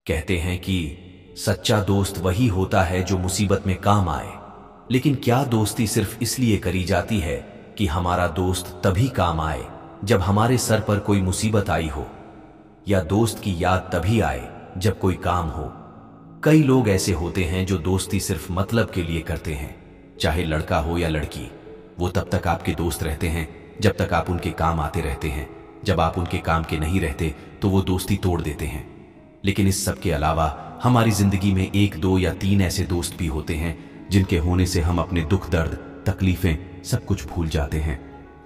कहते हैं कि सच्चा दोस्त वही होता है जो मुसीबत में काम आए। लेकिन क्या दोस्ती सिर्फ इसलिए करी जाती है कि हमारा दोस्त तभी काम आए जब हमारे सर पर कोई मुसीबत आई हो, या दोस्त की याद तभी आए जब कोई काम हो? कई लोग ऐसे होते हैं जो दोस्ती सिर्फ मतलब के लिए करते हैं। चाहे लड़का हो या लड़की, वो तब तक आपके दोस्त रहते हैं जब तक आप उनके काम आते रहते हैं। जब आप उनके काम के नहीं रहते तो वो दोस्ती तोड़ देते हैं। लेकिन इस सब के अलावा हमारी जिंदगी में 1, 2 या 3 ऐसे दोस्त भी होते हैं जिनके होने से हम अपने दुख दर्द तकलीफें सब कुछ भूल जाते हैं।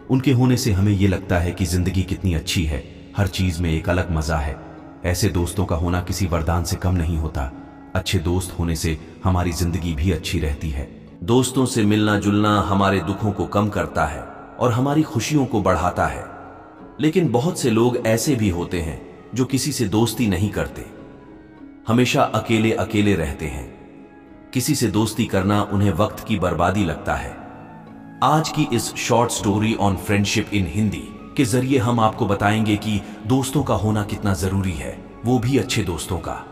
उनके होने से हमें ये लगता है कि जिंदगी कितनी अच्छी है, हर चीज में एक अलग मजा है। ऐसे दोस्तों का होना किसी वरदान से कम नहीं होता। अच्छे दोस्त होने से हमारी जिंदगी भी अच्छी रहती है। दोस्तों से मिलना जुलना हमारे दुखों को कम करता है और हमारी खुशियों को बढ़ाता है। लेकिन बहुत से लोग ऐसे भी होते हैं जो किसी से दोस्ती नहीं करते, हमेशा अकेले अकेले रहते हैं। किसी से दोस्ती करना उन्हें वक्त की बर्बादी लगता है। आज की इस शॉर्ट स्टोरी ऑन फ्रेंडशिप इन हिंदी के जरिए हम आपको बताएंगे कि दोस्तों का होना कितना जरूरी है, वो भी अच्छे दोस्तों का।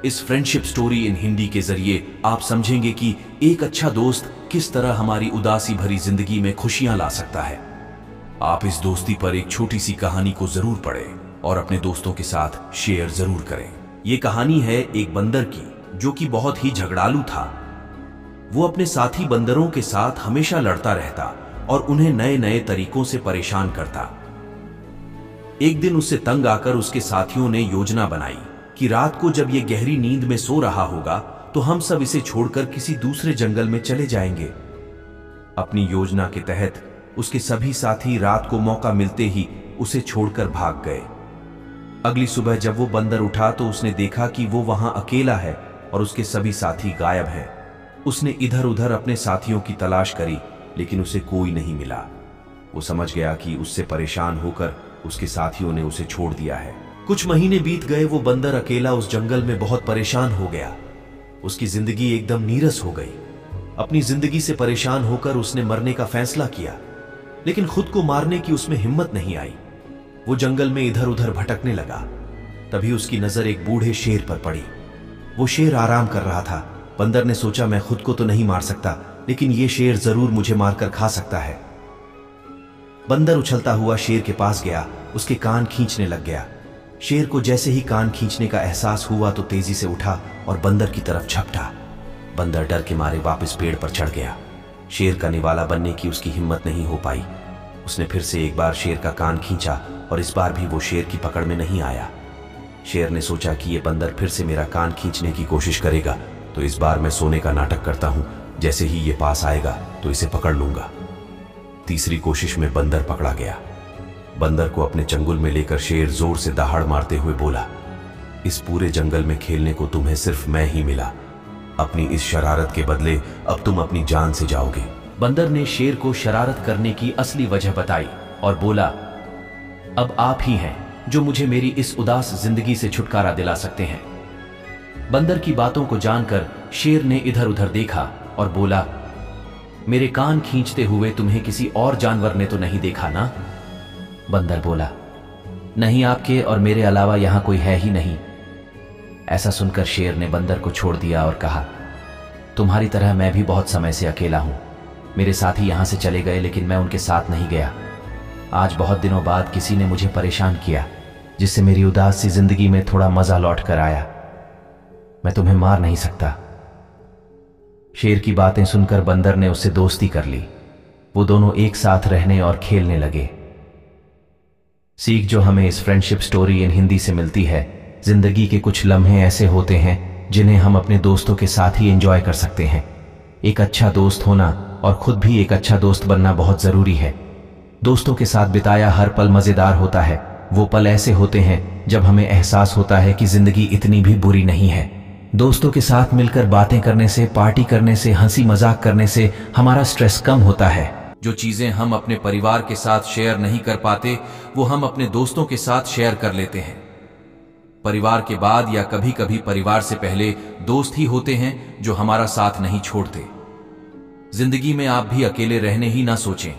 इस फ्रेंडशिप स्टोरी इन हिंदी के जरिए आप समझेंगे कि एक अच्छा दोस्त किस तरह हमारी उदासी भरी जिंदगी में खुशियां ला सकता है। आप इस दोस्ती पर एक छोटी सी कहानी को जरूर पढ़ें और अपने दोस्तों के साथ शेयर जरूर करें। ये कहानी है एक बंदर की जो कि बहुत ही झगड़ालू था। वो अपने साथी बंदरों के साथ हमेशा लड़ता रहता और उन्हें नए नए तरीकों से परेशान करता। एक दिन उससे तंग आकर उसके साथियों ने योजना बनाई कि रात को जब ये गहरी नींद में सो रहा होगा तो हम सब इसे छोड़कर किसी दूसरे जंगल में चले जाएंगे। अपनी योजना के तहत उसके सभी साथी रात को मौका मिलते ही उसे छोड़कर भाग गए। अगली सुबह जब वो बंदर उठा तो उसने देखा कि वो वहां अकेला है और उसके सभी साथी गायब हैं। उसने इधर उधर अपने साथियों की तलाश करी लेकिन उसे कोई नहीं मिला। वो समझ गया कि उससे परेशान होकर उसके साथियों ने उसे छोड़ दिया है। कुछ महीने बीत गए। वो बंदर अकेला उस जंगल में बहुत परेशान हो गया। उसकी जिंदगी एकदम नीरस हो गई। अपनी जिंदगी से परेशान होकर उसने मरने का फैसला किया, लेकिन खुद को मारने की उसमें हिम्मत नहीं आई। वो जंगल में इधर उधर भटकने लगा। तभी उसकी नजर एक बूढ़े शेर पर पड़ी। वो शेर आराम कर रहा था। बंदर ने सोचा, मैं खुद को तो नहीं मार सकता, लेकिन ये शेर जरूर मुझे मारकर खा सकता है। बंदर उछलता हुआ शेर के पास गया, उसके कान खींचने लग गया। शेर को जैसे ही कान खींचने का एहसास हुआ तो तेजी से उठा और बंदर की तरफ झपटा। बंदर डर के मारे वापस पेड़ पर चढ़ गया। शेर का निवाला बनने की उसकी हिम्मत नहीं हो पाई। उसने फिर से एक बार शेर का कान खींचा और इस बार भी वो शेर की पकड़ में नहीं आया। शेर ने सोचा कि ये बंदर फिर से मेरा कान खींचने की कोशिश करेगा, तो इस बार मैं सोने का नाटक करता हूं। जैसे ही ये पास आएगा तो इसे पकड़ लूंगा। तीसरी कोशिश में बंदर पकड़ा गया। बंदर को अपने चंगुल में लेकर शेर जोर से दहाड़ मारते हुए बोला, इस पूरे जंगल में खेलने को तुम्हें सिर्फ मैं ही मिला। अपनी इस शरारत के बदले अब तुम अपनी जान से जाओगे। बंदर ने शेर को शरारत करने की असली वजह बताई और बोला, अब आप ही हैं जो मुझे मेरी इस उदास जिंदगी से छुटकारा दिला सकते हैं। बंदर की बातों को जानकर शेर ने इधर उधर देखा और बोला, मेरे कान खींचते हुए तुम्हें किसी और जानवर ने तो नहीं देखा ना? बंदर बोला, नहीं, आपके और मेरे अलावा यहां कोई है ही नहीं। ऐसा सुनकर शेर ने बंदर को छोड़ दिया और कहा, तुम्हारी तरह मैं भी बहुत समय से अकेला हूं। मेरे साथी यहां से चले गए लेकिन मैं उनके साथ नहीं गया। आज बहुत दिनों बाद किसी ने मुझे परेशान किया, जिससे मेरी उदास सी जिंदगी में थोड़ा मजा लौट कर आया। मैं तुम्हें मार नहीं सकता। शेर की बातें सुनकर बंदर ने उससे दोस्ती कर ली। वो दोनों एक साथ रहने और खेलने लगे। सीख जो हमें इस फ्रेंडशिप स्टोरी इन हिंदी से मिलती है, जिंदगी के कुछ लम्हे ऐसे होते हैं जिन्हें हम अपने दोस्तों के साथ ही एंजॉय कर सकते हैं। एक अच्छा दोस्त होना और खुद भी एक अच्छा दोस्त बनना बहुत जरूरी है। दोस्तों के साथ बिताया हर पल मजेदार होता है। वो पल ऐसे होते हैं जब हमें एहसास होता है कि जिंदगी इतनी भी बुरी नहीं है। दोस्तों के साथ मिलकर बातें करने से, पार्टी करने से, हंसी मजाक करने से हमारा स्ट्रेस कम होता है। जो चीजें हम अपने परिवार के साथ शेयर नहीं कर पाते, वो हम अपने दोस्तों के साथ शेयर कर लेते हैं। परिवार के बाद या कभी कभी परिवार से पहले दोस्त ही होते हैं जो हमारा साथ नहीं छोड़ते। जिंदगी में आप भी अकेले रहने ही ना सोचें।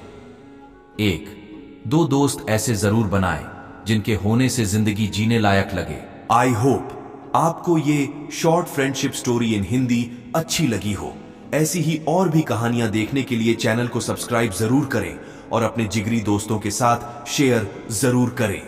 1-2 दोस्त ऐसे जरूर बनाएं जिनके होने से जिंदगी जीने लायक लगे। आई होप आपको ये short friendship story in Hindi अच्छी लगी हो। ऐसी ही और भी कहानियां देखने के लिए चैनल को सब्सक्राइब जरूर करें और अपने जिगरी दोस्तों के साथ शेयर जरूर करें।